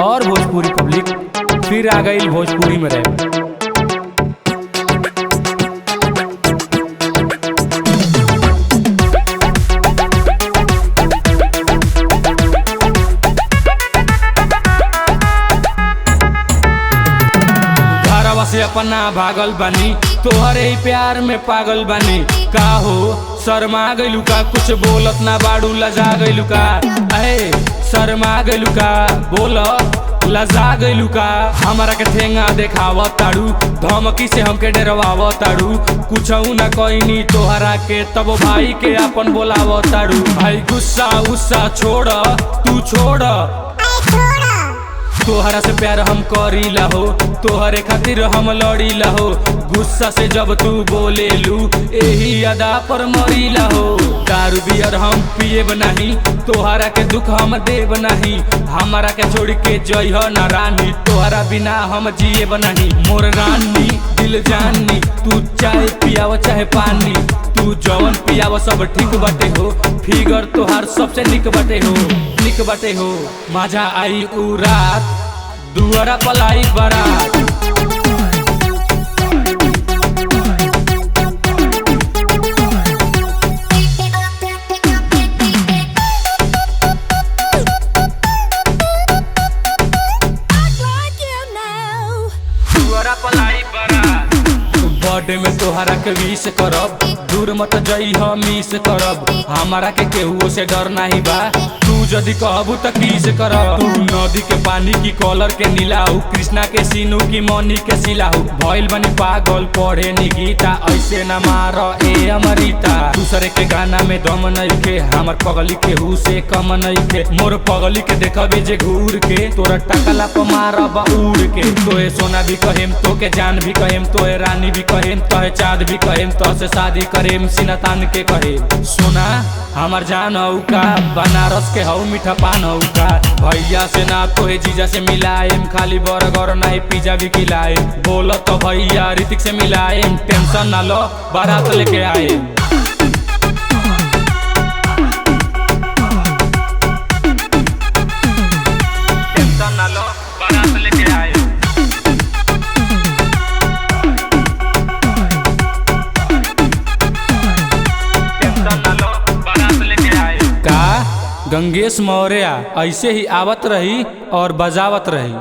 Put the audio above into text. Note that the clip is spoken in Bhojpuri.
और भोजपुरी पब्लिक फिर आ गई भोजपुरी में रैप। से अपना भागल बानी तोहरे प्यार में पागल बानी का हो शर्मा गइलू का कुछ बोलत ना बाड़ू लजा गइलू का अहे शर्मा गइलू का बोल लजा गइलू का हमारा के ठेंगा देखाव ताड़ू धमकी से हमके डरवाव ताड़ू कुछ ना कहनी तोहरा के तब भाई के अपन बोलाव ताड़ू भाई गुस्सा उस्सा छोड़ तू छोड़ तोहरा से प्यार हम करीला हो तोहरे खातिर हम लड़ीला हो गुस्सा से जब तू बोलेलू एही अदा पर मरीला हो दारू बियर हम पिएब नहीं तोहरा के दुख हम देब नहीं हमारा के छोड़ के जइह ना रानी तोहरा बिना हम जिएब नहीं मोर रानी दिल जानी तू चाहे पियाव चाहे पानी तू जवन पियाव सब ठीक बाटे हो फिगर तोहार सबसे निक बाटे हो मजा आई उ रात दुआरा पलाई बारात दुआरा पलाई बारात बर्थडे में तोहरा के विश करब दूर मत जइह मिस करब हमारा के केहू से डर नहीं बा तू जदि कहबू त किस करब तू नदी के पानी की कलर के नीलाऊ कृष्णा के सीनू की मनी के सिलाऊ भइल बनी पागल पढ़े नी गीता ऐसे न मार ए अमृता दूसरे के गाना में दम नहीं के हमर पगली केहू से कम नहीं के मोर पगली के देखबे जे घूर के तोरा टकला पर मारब उड़ के तोहे सोना भी कहेम तो के जान भी कहेम तोहे रानी भी कहेम तोहे चाँद भी कहेम तो से शादी करेम सीना तान के कहे सोना हमार जान हऊ का बनारस के हऊ मीठा पान हऊ का भैया से ना तोहे जीजा से मिलाएम खाली बर्गर नहीं पिज्जा भी खिलाए बोलो तो भैया ऋतिक से मिलाएम टेंशन ना लो बारात लेके आए टेंशन ना लो बारात लेके आए गंगेश मौर्य ऐसे ही आवत रही और बजावत रही।